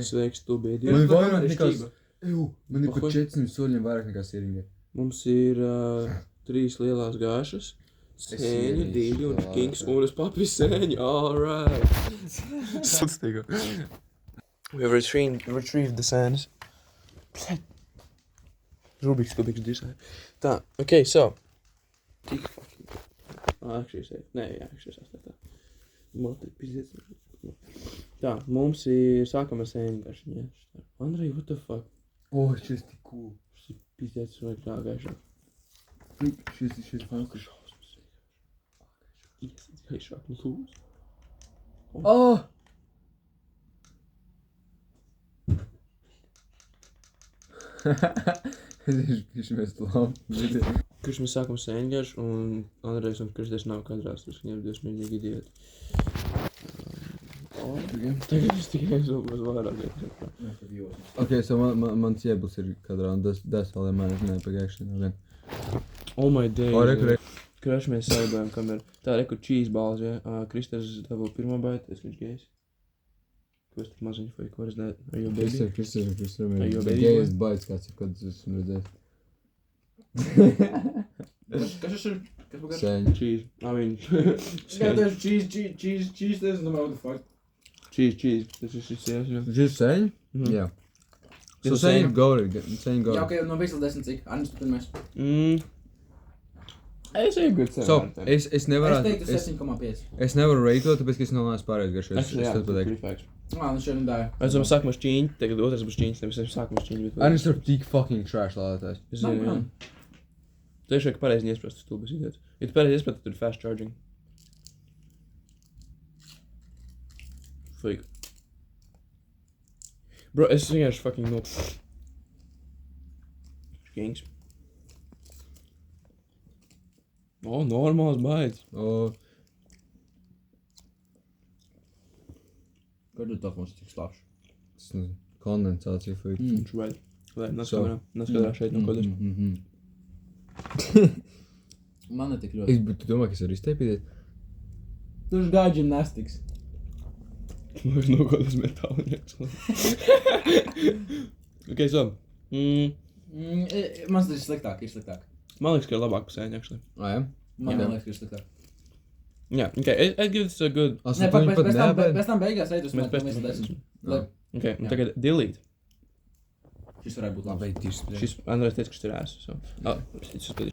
Sveiks, tu biji. Man ir vairāk nekā... Man ir pa 400 soļiem vairāk nekā sīringai. Mums ir 3 lielās gāšas. Sēņu, dīļu un kings. Un es papis sēņu. Alright. Sudstīgo. We have retrieved the sands. Rubik's Kubiks disai. Tā, okay, so. Tik fucking. Actually, actually, tā. Matri, pizdiec. Tā, mums ir sākam ar sēņu garšiņu. Andrei, what the fuck? Šis tik cool. Šis pizdiec vajag tā gaišāk. Šis fancy. Gaišāk, lūdzu. Viņš mēs labi. Kurš mēs sākam sēņu garšu un Andrejs un Kristies nav kadrās, tas viņiem ir dosmīgi idioti. Tagad es tikai uzlūkos vairāk. Okay, so mans iebils ir kadrā un das vēl man nepagājuši. Oh my days. Reku. Kraš mēs saibējam, kam ir tā reku cheese balls, ja? Kristies dabū pirmā baita, es viņš gejs. Ko es tik maziņu fake, what is that? Are you a baby? Kristies. Are you a baby? Gejs baits kāds ir, kad es esmu redzējis. Kas tas ir? Kas pagājuši? Sēņi. Cheese. I mean... Jā, tas ir cheese, tas no what the fuck. Cheese. Tas ir šis jās, jā. Šis sēņi? Jā. So sēņi gauri. Jā, ok, no 1 līdz 10 cik? Arnis, tu pirmais. Es eju good So, es nevaru... Es teiktu 7,5. Es nevaru reitot, tāpēc, ka es nav nāc pārējais garšu. Actually, jā, pretty facts. Nu šeit nedāju. Es domāju, sākumā šķīņi, tagad otrs būs šķīņas, nevis sākumā šķīņi. Arnis tur tik fucking trash lādētājs. Es zinu, jā. Tu esi vajag pareizi iesprast, tu būs idiots. Ja tu pareizi iesprast, tad tur ir fast charging. Fake. Bro, es vienkārši fucking no... Šķīņas. Normāls baids. Kad tu tā mums tik slāpš? Tas kondensācija fake. Viņš baid. Lai, neskatā šeit no kodas. Man ne tik ļoti. Tu domā, ka es varu izteipīt? Tu gāji gymnastics. Viņš no kodas metāliņaks. Ok, so. Man tas ir sliktāk. Man liekas, ka ir labāk pasēņi, actually. Jā? Man liekas, ka ir sliktāk. Jā, ok, I give this a good... Pēc tam beigās ejot uz Mēs pēc tam 10. Ok, un tagad delete. Šis varētu būt labi. Šis Andrejs teica, ka šis ir ēs, so... Šis ir...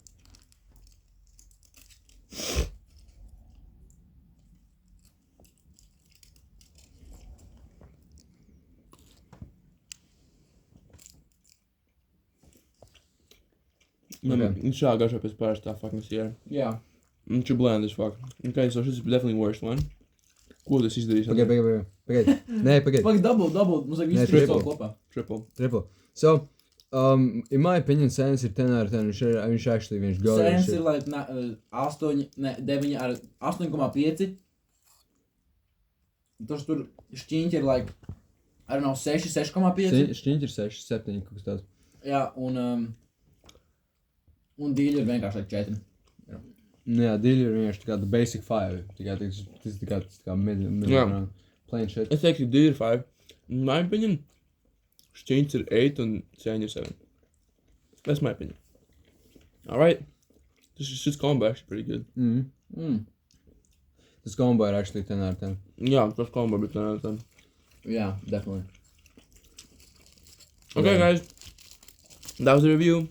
Viņš šā garšā pēc pāris tā fucking sierra. Jā. Viņš ir bland as fuck. Ok, so šis ir definitely worst one. Ko tas izdarīs? Pagaid. Nē, pagaid. Pagaid, double. Mums vajag visu trīs kopā. Triple. So, in my opinion, Sēns ir 10 out of 10. Viņš actually viņš go. Sēns ir like 9 ar 8,5. Tas tur šķiņķi ir like, I don't know, 6, 6,5. Šķiņķi ir 6, 7, kaut kas tāds. Jā, un dīļi ir vienkārši 4. Jā, dīļi ir vienkārši tā kā the basic 5. Tas ir tā kā mid plain shit. Es teiktu, dīļi ir 5. In my opinion, šķiņķis ir 8 un sēņi ir 7. That's my opinion. Alright. This combo actually pretty good. This combo ir actually 10 out of 10. Jā, tas combo ir 10 out of 10. Yeah, definitely. Okay, guys. That was the review.